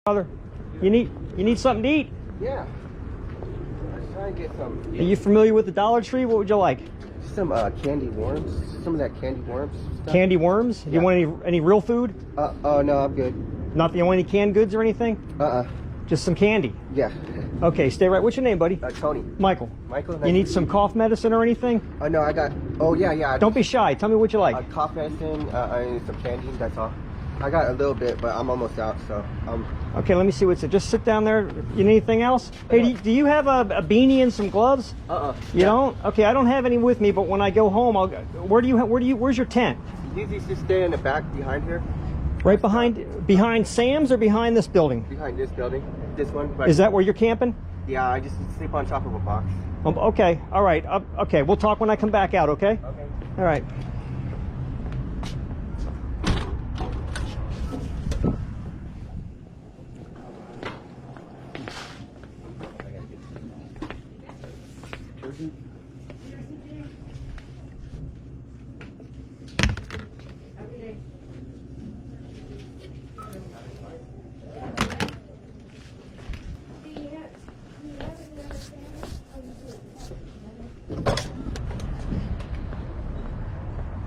Brother, you need something to eat? Yeah. Let's try and get some. Are you familiar with the Dollar Tree? What would you like? Some candy worms. Some of that candy worms stuff. Candy worms? Do you want any real food? Oh no, I'm good. Not you want any canned goods or anything? Just some candy. Yeah. Okay, stay right. What's your name, buddy? Tony. Michael. Michael. You need some cough medicine or anything? No, I got. Oh yeah. Don't be shy. Tell me what you like. Cough medicine. I need some candy. That's all. I got a little bit, but I'm almost out. So Okay, let me see what's it. Just sit down there. You need anything else? Hey, do you have a beanie and some gloves? You don't? Okay, I don't have any with me, but when I go home, where's your tent? Usually just stay in the back behind here. Right behind Sam's or behind this building? Behind this building. This one. Right. Is that where you're camping? Yeah, I just sleep on top of a box. Okay, all right. Okay, we'll talk when I come back out, okay? Okay. All right.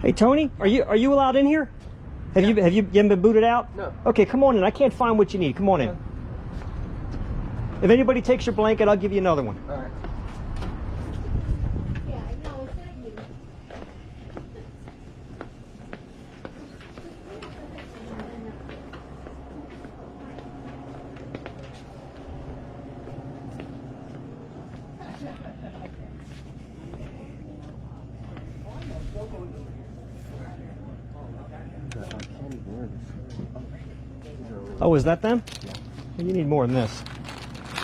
Hey Tony, are you allowed in here? Have you been booted out? No. Okay, come on in. I can't find what you need. Come on in. If anybody takes your blanket, I'll give you another one. All right. Oh, is that them? Yeah. Well, you need more than this.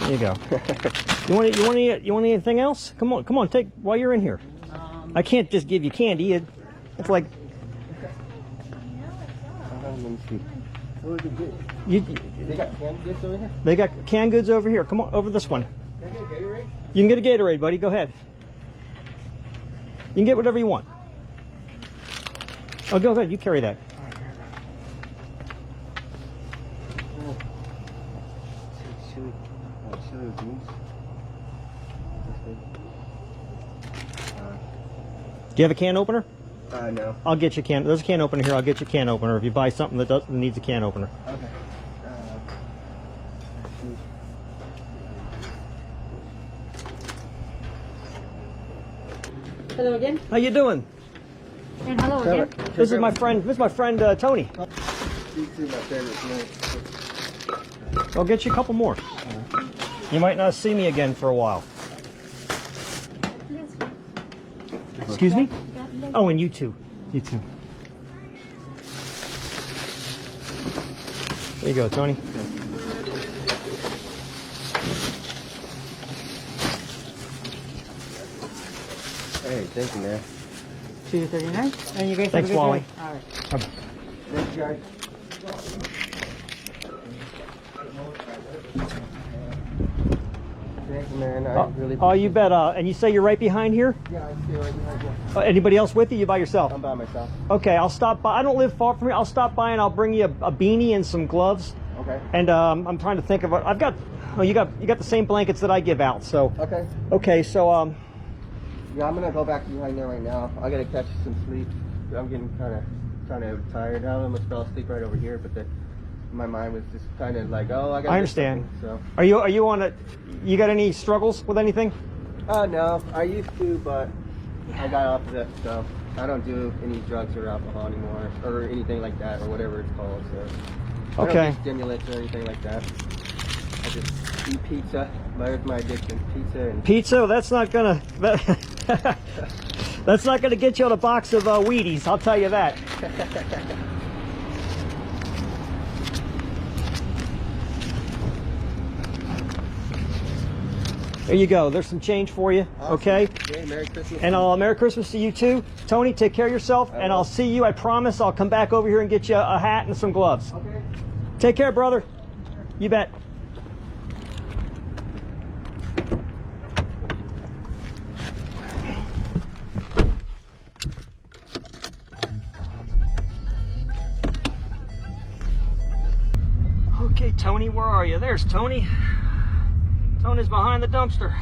There you go. You want anything else? Come on, take while you're in here. I can't just give you candy. It's like They got canned goods over here? They got canned goods over here. Come on, over this one. Can I get a Gatorade? You can get a Gatorade, buddy. Go ahead. You can get whatever you want. Oh, go ahead. You carry that. Do you have a can opener? No. I'll get you a can. There's a can opener here. I'll get you a can opener if you buy something that needs a can opener. Okay. Hello again. How you doing? And hello again. This is my friend. Tony. I'll get you a couple more. You might not see me again for a while. Excuse me? Oh, and you too. You too. There you go, Tony. Hey, thank you, man. $2.39. And you guys Thanks, have a good Wally. day. All right. Thanks, guys. Thank you, man. I really Oh, you bet. And you say you're right behind here? Yeah, I stay right behind you. Anybody else with you? You by yourself? I'm by myself. Okay, I'll stop by. I don't live far from here. I'll stop by and I'll bring you a beanie and some gloves. Okay. And I'm trying to think of. I've got. Oh, you got the same blankets that I give out. So. Okay. Okay, so Yeah, I'm gonna go back behind there right now. I gotta catch some sleep. I'm getting kind of tired. I almost fell asleep right over here, but then my mind was just kind of like, oh, I got. I understand. So. Are you on a? You got any struggles with anything? No, I used to, but I got off of that stuff. I don't do any drugs or alcohol anymore, or anything like that, or whatever it's called. So. Okay. I don't do stimulants or anything like that. I just eat pizza. There's my addiction, pizza and. Pizza? That's not gonna. That's not gonna get you on a box of Wheaties. I'll tell you that. There you go. There's some change for you. Awesome. Okay. Yeah, Merry Christmas. And Merry Christmas to you too. Tony, take care of yourself, and I'll see you. I promise I'll come back over here and get you a hat and some gloves. Okay. Take care, brother. You bet. Okay, Tony, where are you? There's Tony. Tony's behind the dumpster.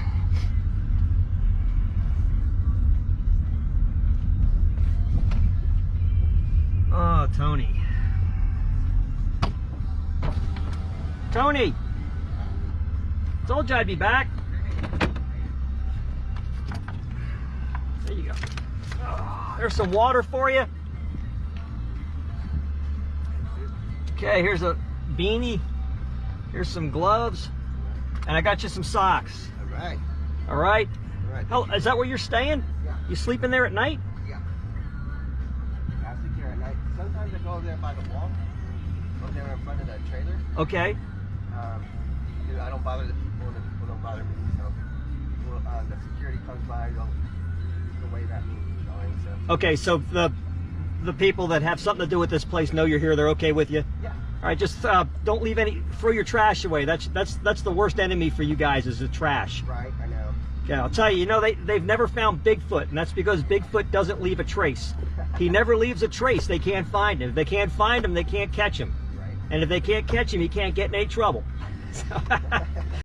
Oh, Tony. Tony! Told you I'd be back. There you go. Oh, there's some water for you. Okay, here's a beanie. Here's some gloves. And I got you some socks. All right. All right? All right. Hell, is that where you're staying? Yeah. You sleeping there at night? Yeah. I sleep here at night. Sometimes I go over there by the wall. Go there in front of the trailer. Okay. I don't bother the people, and the people don't bother me. So people, the security comes by, they'll wave at me, going. So. Okay, so the people that have something to do with this place know you're here. They're okay with you. Yeah. All right, just don't leave any. Throw your trash away. That's the worst enemy for you guys is the trash. Right. I know. Okay, I'll tell you. You know they've never found Bigfoot, and that's because Bigfoot doesn't leave a trace. He never leaves a trace. They can't find him. If they can't find him, they can't catch him. Right. And if they can't catch him, he can't get in any trouble. So